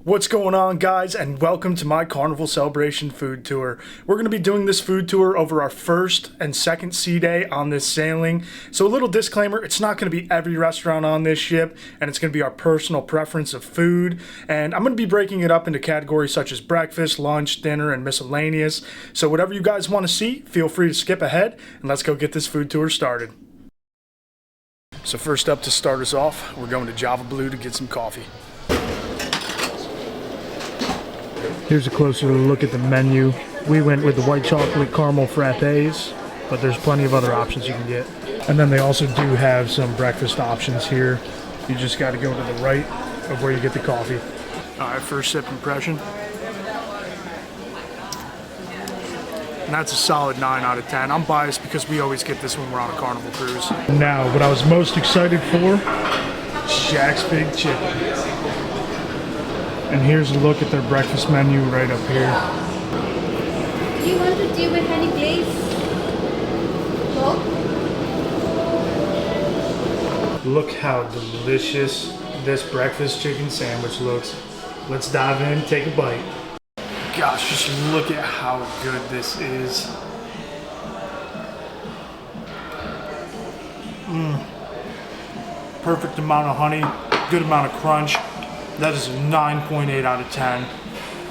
What's going on, guys, and welcome to my Carnival Celebration food tour. We're going to be doing this food tour over our first and second sea day on this sailing. So a little disclaimer, it's not going to be every restaurant on this ship, and it's going to be our personal preference of food. And I'm going to be breaking it up into categories such as breakfast, lunch, dinner, and miscellaneous. So whatever you guys want to see, feel free to skip ahead, and let's go get this food tour started. So first up, to start us off, we're going to Java Blue to get some coffee. Here's a closer look at the menu. We went with the white chocolate caramel frappes, but there's plenty of other options you can get. And then they also do have some breakfast options here. You just got to go to the right of where you get the coffee. All right, first sip impression. And that's a solid 9 out of 10. I'm biased because we always get this when we're on a Carnival cruise. Now, what I was most excited for, Shaq's Big Chicken. And here's a look at their breakfast menu right up here. Do you want to do with any glaze? No? Look how delicious this breakfast chicken sandwich looks. Let's dive in, take a bite. Gosh, just look at how good this is. Perfect amount of honey, good amount of crunch. That is a 9.8 out of 10.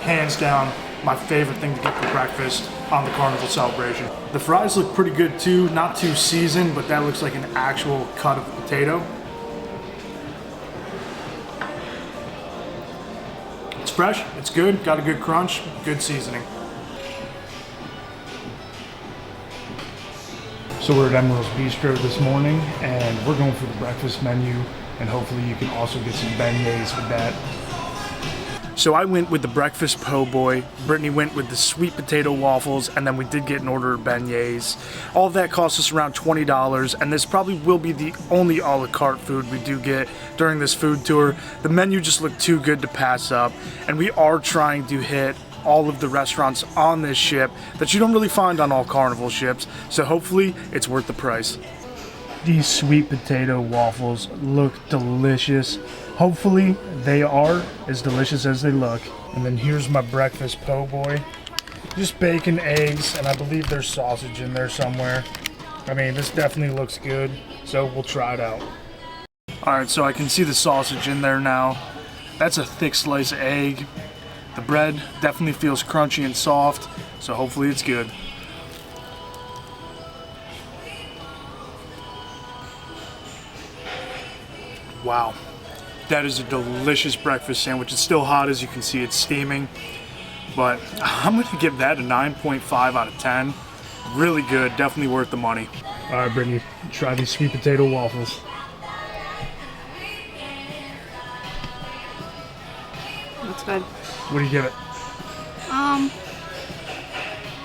Hands down, my favorite thing to get for breakfast on the Carnival Celebration. The fries look pretty good too, not too seasoned, but that looks like an actual cut of potato. It's fresh, it's good, got a good crunch, good seasoning. So we're at Emeril's Bistro this morning, and we're going for the breakfast menu, and hopefully you can also get some beignets with that. So I went with the breakfast po' boy, Brittany went with the sweet potato waffles, and then we did get an order of beignets. All of that cost us around $20, and this probably will be the only a la carte food we do get during this food tour. The menu just looked too good to pass up, and we are trying to hit all of the restaurants on this ship that you don't really find on all Carnival ships, so hopefully it's worth the price. These sweet potato waffles look delicious. Hopefully they are as delicious as they look. And then here's my breakfast po' boy. Just bacon, eggs, and I believe there's sausage in there somewhere. I mean, this definitely looks good, so we'll try it out. Alright, so I can see the sausage in there now. That's a thick slice of egg. The bread definitely feels crunchy and soft, so hopefully it's good. Wow, that is a delicious breakfast sandwich. It's still hot, as you can see, it's steaming, but I'm gonna give that a 9.5 out of 10. Really good, definitely worth the money. All right, Brittany, try these sweet potato waffles. That's good. What do you give it?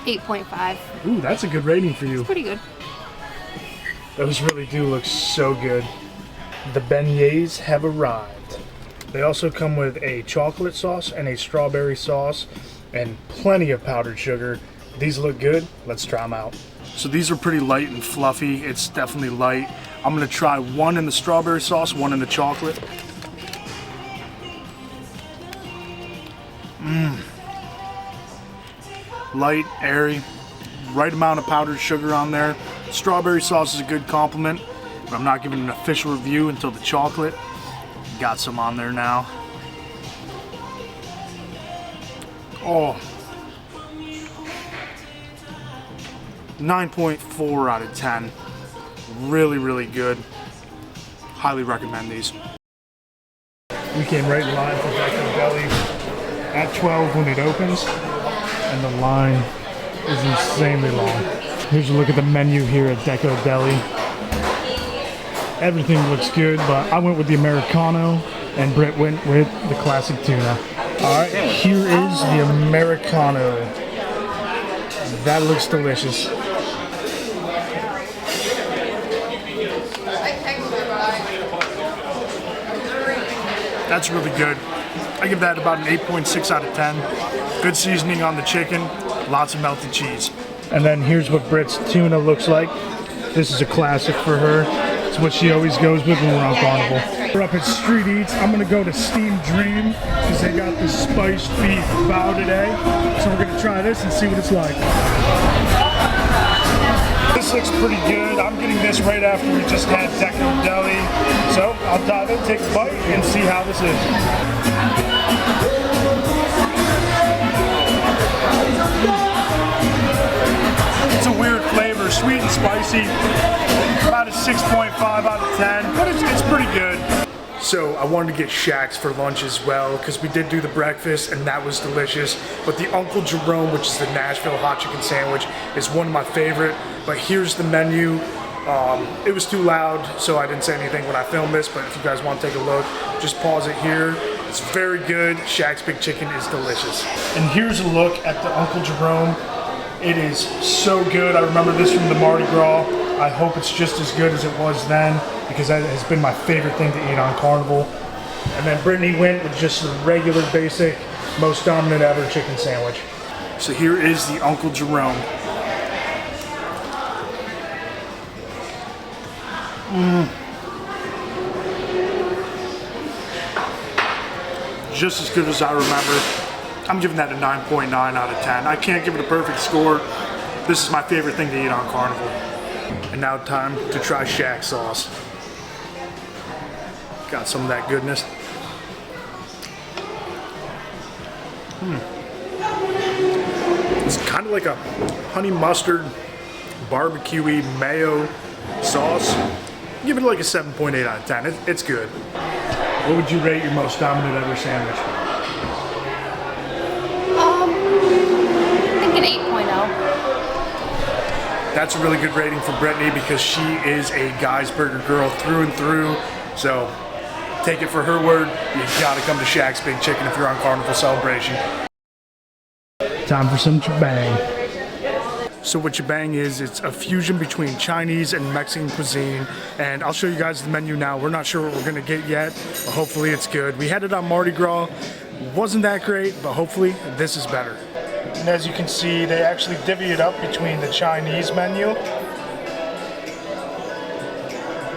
8.5. Ooh, that's a good rating for you. It's pretty good. Those really do look so good. The beignets have arrived. They also come with a chocolate sauce and a strawberry sauce and plenty of powdered sugar. These look good. Let's try them out. So these are pretty light and fluffy. It's definitely light. I'm gonna try one in the strawberry sauce, one in the chocolate. Light, airy, right amount of powdered sugar on there. Strawberry sauce is a good compliment, but I'm not giving an official review until the chocolate. Got some on there now. Oh, 9.4 out of 10. Really, really good. Highly recommend these. We came right in line for Deco Deli at 12 when it opens, and the line is insanely long. Here's a look at the menu here at Deco Deli. Everything looks good, but I went with the Americano, and Britt went with the classic tuna. All right, here is the Americano. That looks delicious. That's really good. I give that about an 8.6 out of 10. Good seasoning on the chicken, lots of melted cheese. And then here's what Britt's tuna looks like. This is a classic for her. It's what she always goes with when we're on Carnival. We're up at Street Eats. I'm gonna go to Steam Dream because they got the spiced beef bao today. So we're gonna try this and see what it's like. This looks pretty good. I'm getting this right after we just had Deco Deli. So I'll dive in, take a bite, and see how this is. It's a weird flavor, sweet and spicy. About a 6.5 out of 10, but it's pretty good. So I wanted to get Shaq's for lunch as well because we did do the breakfast and that was delicious. But the Uncle Jerome, which is the Nashville hot chicken sandwich, is one of my favorite. But here's the menu. It was too loud, so I didn't say anything when I filmed this, but if you guys want to take a look, just pause it here. It's very good. Shaq's Big Chicken is delicious. And here's a look at the Uncle Jerome. It is so good. I remember this from the Mardi Gras. I hope it's just as good as it was then because that has been my favorite thing to eat on Carnival. And then Brittany went with just the regular basic, most dominant ever chicken sandwich. So here is the Uncle Jerome. Just as good as I remember. I'm giving that a 9.9 out of 10. I can't give it a perfect score. This is my favorite thing to eat on Carnival. And now time to try Shaq sauce. Got some of that goodness. It's kind of like a honey mustard, barbecue-y mayo sauce. Give it like a 7.8 out of 10. It's good. What would you rate your most dominant ever sandwich? I think an 8.0. That's a really good rating for Brittany because she is a Guy's Burger girl through and through. So take it for her word. You gotta come to Shaq's Big Chicken if you're on Carnival Celebration. Time for some ChiBang. So what ChiBang is, it's a fusion between Chinese and Mexican cuisine. And I'll show you guys the menu now. We're not sure what we're gonna get yet, but hopefully it's good. We had it on Mardi Gras. Wasn't that great, but hopefully this is better. And as you can see, they actually divvy it up between the Chinese menu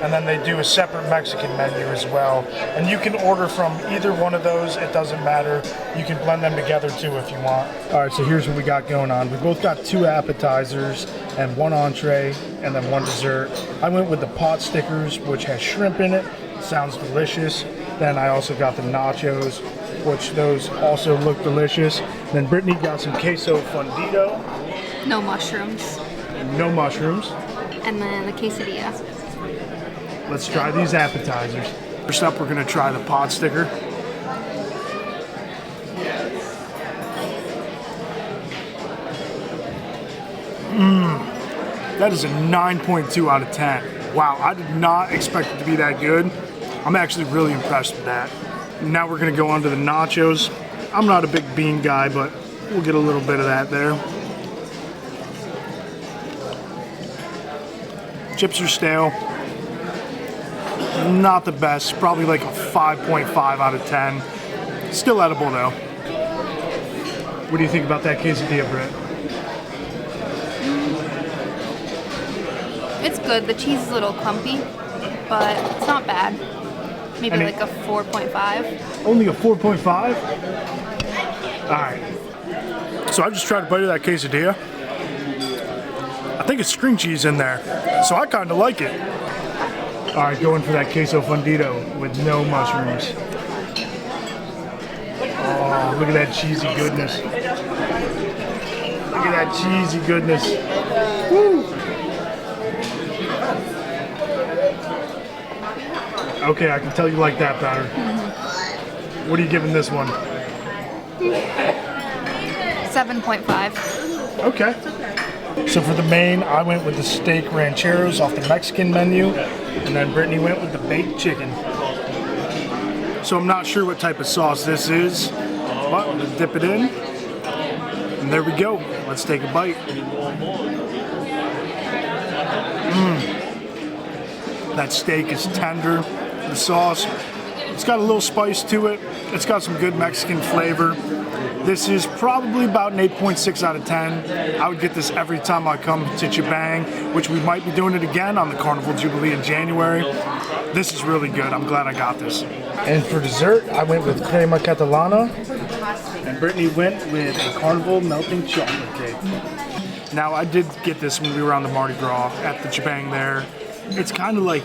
and then they do a separate Mexican menu as well. And you can order from either one of those, it doesn't matter. You can blend them together too if you want. All right, so here's what we got going on. We both got 2 appetizers and 1 entree and then 1 dessert. I went with the pot stickers, which has shrimp in it. Sounds delicious. Then I also got the nachos, which those also look delicious. Then Brittany got some queso fundido. No mushrooms. No mushrooms. And then the quesadilla. Let's try these appetizers. First up, we're gonna try the pot sticker. That is a 9.2 out of 10. Wow, I did not expect it to be that good. I'm actually really impressed with that. Now we're gonna go on to the nachos. I'm not a big bean guy, but we'll get a little bit of that there. Chips are stale. Not the best, probably like a 5.5 out of 10. Still edible though. What do you think about that quesadilla, Britt? It's good. The cheese is a little clumpy, but it's not bad. Maybe like a 4.5. Only a 4.5? Alright. So I just tried a bite of that quesadilla. I think it's string cheese in there, so I kind of like it. Alright, going for that queso fundido with no mushrooms. Oh, look at that cheesy goodness. Look at that cheesy goodness. Woo! Okay, I can tell you like that better. What are you giving this one? 7.5. Okay. So for the main, I went with the steak rancheros off the Mexican menu, and then Brittany went with the baked chicken. So I'm not sure what type of sauce this is, but I'm gonna dip it in, and there we go. Let's take a bite. That steak is tender. The sauce, it's got a little spice to it. It's got some good Mexican flavor. This is probably about an 8.6 out of 10. I would get this every time I come to ChiBang, which we might be doing it again on the Carnival Jubilee in January. This is really good. I'm glad I got this. And for dessert, I went with crema catalana. And Brittany went with a Carnival melting chocolate cake. Now, I did get this when we were on the Mardi Gras at the ChiBang there. It's kind of like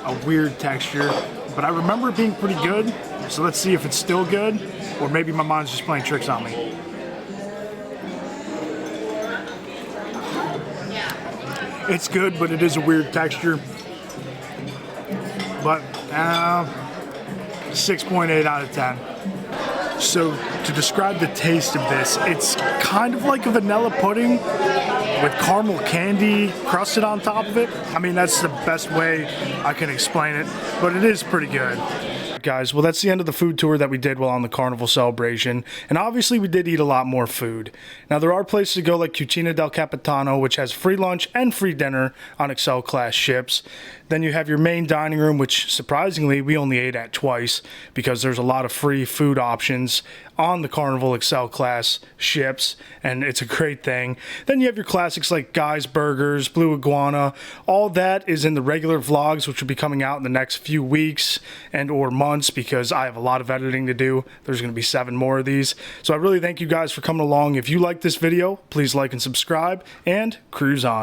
a weird texture, but I remember it being pretty good. So let's see if it's still good, or maybe my mind's just playing tricks on me. It's good, but it is a weird texture. But 6.8 out of 10. So to describe the taste of this, it's kind of like a vanilla pudding with caramel candy crusted on top of it. I mean, that's the best way I can explain it, but it is pretty good. Guys, well, that's the end of the food tour that we did while on the Carnival celebration, and obviously we did eat a lot more food. Now, there are places to go like Cucina del Capitano, which has free lunch and free dinner on Excel class ships. Then you have your main dining room, which surprisingly we only ate at twice because there's a lot of free food options on the Carnival Excel class ships, and it's a great thing. Then you have your classics like Guy's Burgers, Blue Iguana. All that is in the regular vlogs, which will be coming out in the next few weeks and or months because I have a lot of editing to do. There's going to be 7 more of these. So I really thank you guys for coming along. If you like this video, please like and subscribe, and cruise on.